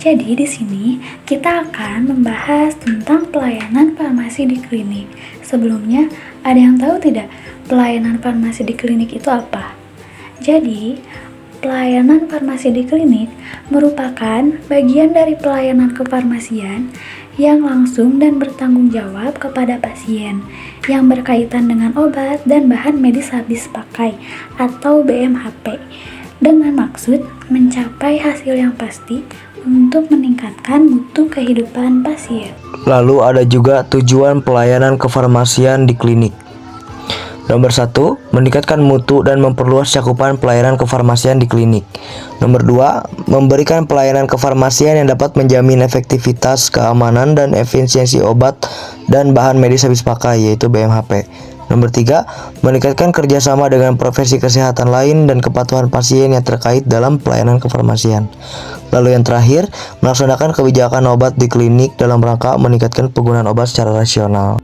Jadi di sini kita akan membahas tentang pelayanan farmasi di klinik. Sebelumnya, ada yang tahu tidak pelayanan farmasi di klinik itu apa? Jadi, pelayanan farmasi di klinik merupakan bagian dari pelayanan kefarmasian yang langsung dan bertanggung jawab kepada pasien yang berkaitan dengan obat dan bahan medis habis pakai atau BMHP dengan maksud mencapai hasil yang pasti untuk meningkatkan mutu kehidupan pasien. Lalu ada juga tujuan pelayanan kefarmasian di klinik. Nomor 1, meningkatkan mutu dan memperluas cakupan pelayanan kefarmasian di klinik. Nomor 2, memberikan pelayanan kefarmasian yang dapat menjamin efektivitas, keamanan, dan efisiensi obat dan bahan medis habis pakai, yaitu BMHP. Nomor 3, meningkatkan kerjasama dengan profesi kesehatan lain dan kepatuhan pasien yang terkait dalam pelayanan kefarmasian. Lalu yang terakhir, melaksanakan kebijakan obat di klinik dalam rangka meningkatkan penggunaan obat secara rasional.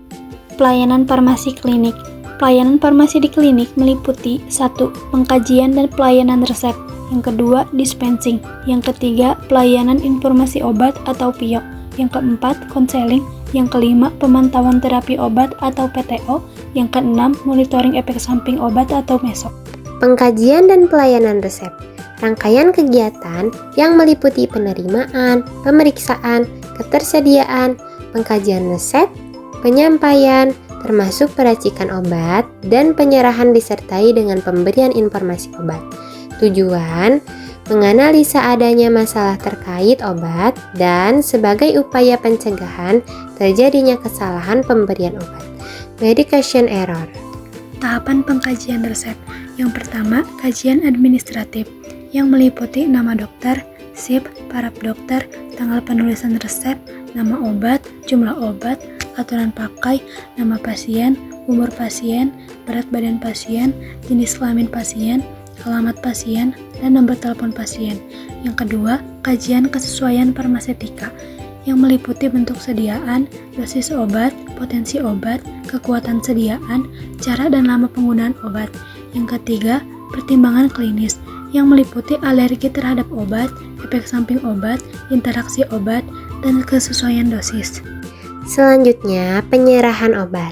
Pelayanan farmasi klinik. Pelayanan farmasi di klinik meliputi 1. Pengkajian dan pelayanan resep. Yang kedua, dispensing. Yang ketiga, pelayanan informasi obat atau PIO. Yang keempat, konseling. Yang kelima, pemantauan terapi obat atau PTO. Yang keenam, monitoring efek samping obat atau MESOP. Pengkajian dan pelayanan resep. Rangkaian kegiatan yang meliputi penerimaan, pemeriksaan, ketersediaan, pengkajian resep, penyampaian, termasuk peracikan obat, dan penyerahan disertai dengan pemberian informasi obat. Tujuan, menganalisa adanya masalah terkait obat dan sebagai upaya pencegahan terjadinya kesalahan pemberian obat. Medication error. Tahapan pengkajian resep. Yang pertama, kajian administratif yang meliputi nama dokter, SIP, paraf dokter, tanggal penulisan resep, nama obat, jumlah obat, aturan pakai, nama pasien, umur pasien, berat badan pasien, jenis kelamin pasien, alamat pasien, dan nomor telepon pasien. Yang kedua, kajian kesesuaian farmasetika yang meliputi bentuk sediaan, dosis obat, potensi obat, kekuatan sediaan, cara dan lama penggunaan obat. Yang ketiga, pertimbangan klinis yang meliputi alergi terhadap obat, efek samping obat, interaksi obat, dan kesesuaian dosis. Selanjutnya, penyerahan obat.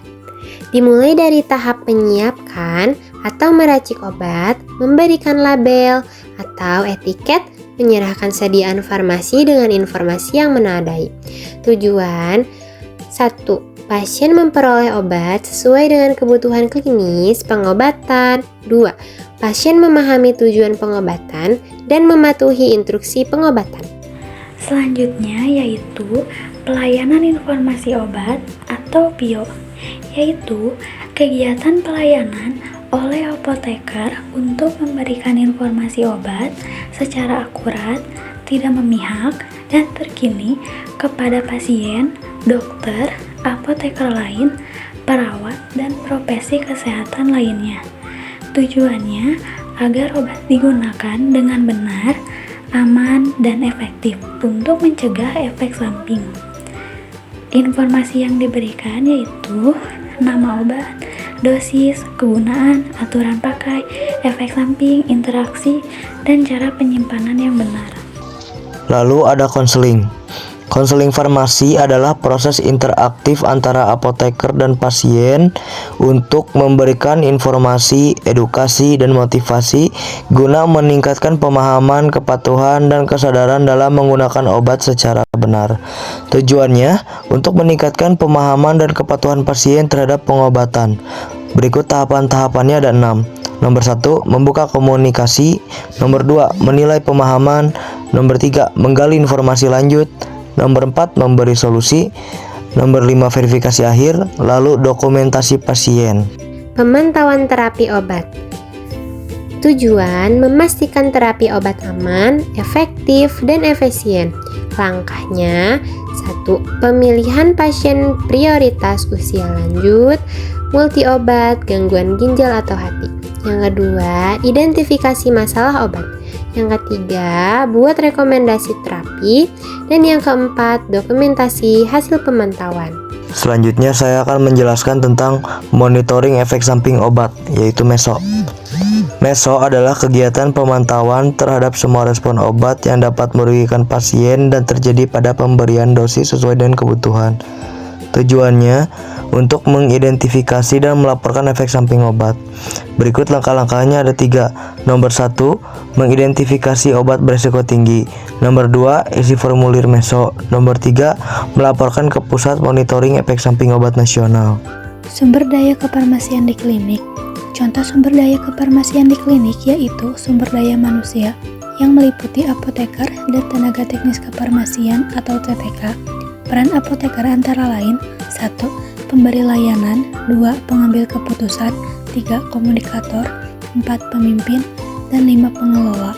Dimulai dari tahap menyiapkan atau meracik obat, memberikan label atau etiket, menyerahkan sediaan farmasi dengan informasi yang menandai. Tujuan 1. Pasien memperoleh obat sesuai dengan kebutuhan klinis pengobatan. 2. Pasien memahami tujuan pengobatan dan mematuhi instruksi pengobatan. Selanjutnya yaitu pelayanan informasi obat atau PIO, yaitu kegiatan pelayanan oleh apoteker untuk memberikan informasi obat secara akurat, tidak memihak, dan terkini kepada pasien, dokter, apoteker lain, perawat, dan profesi kesehatan lainnya. Tujuannya agar obat digunakan dengan benar, aman, dan efektif untuk mencegah efek samping. Informasi yang diberikan yaitu nama obat, dosis, kegunaan, aturan pakai, efek samping, interaksi, dan cara penyimpanan yang benar. Lalu ada konseling. Konseling farmasi adalah proses interaktif antara apoteker dan pasien untuk memberikan informasi, edukasi, dan motivasi guna meningkatkan pemahaman, kepatuhan, dan kesadaran dalam menggunakan obat secara benar. Tujuannya untuk meningkatkan pemahaman dan kepatuhan pasien terhadap pengobatan. Berikut tahapan-tahapannya ada 6. Nomor 1, membuka komunikasi. Nomor 2, menilai pemahaman. Nomor 3, menggali informasi lanjut. Nomor 4, memberi solusi. Nomor 5, verifikasi akhir. Lalu dokumentasi pasien. Pemantauan terapi obat. Tujuan memastikan terapi obat aman, efektif, dan efisien. Langkahnya 1. Pemilihan pasien prioritas usia lanjut, multi obat, gangguan ginjal atau hati. Yang kedua, identifikasi masalah obat. Yang ketiga, buat rekomendasi terapi. Dan yang keempat, dokumentasi hasil pemantauan. Selanjutnya saya akan menjelaskan tentang monitoring efek samping obat, yaitu MESO. MESO adalah kegiatan pemantauan terhadap semua respon obat yang dapat merugikan pasien dan terjadi pada pemberian dosis sesuai dengan kebutuhan. Tujuannya untuk mengidentifikasi dan melaporkan efek samping obat. Berikut langkah-langkahnya ada 3. Nomor 1, mengidentifikasi obat berisiko tinggi. Nomor 2, isi formulir MESO. Nomor 3, melaporkan ke Pusat Monitoring Efek Samping Obat Nasional. Sumber daya kefarmasian di klinik. Contoh sumber daya kefarmasian di klinik yaitu sumber daya manusia yang meliputi apoteker dan tenaga teknis kefarmasian atau TTK. Peran apoteker antara lain 1. Pemberi layanan, 2. Pengambil keputusan, 3. Komunikator, 4. Pemimpin, dan 5. Pengelola.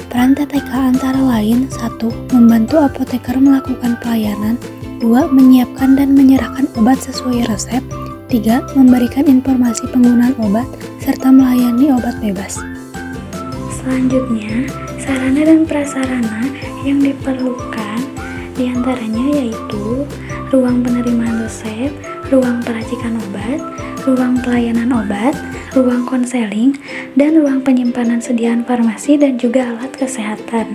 Peran TTK antara lain 1. Membantu apoteker melakukan pelayanan, 2. Menyiapkan dan menyerahkan obat sesuai resep, 3. Memberikan informasi penggunaan obat, serta melayani obat bebas. Selanjutnya, sarana dan prasarana yang diperlukan diantaranya yaitu ruang penerimaan resep, ruang peracikan obat, ruang pelayanan obat, ruang konseling, dan ruang penyimpanan sediaan farmasi dan juga alat kesehatan.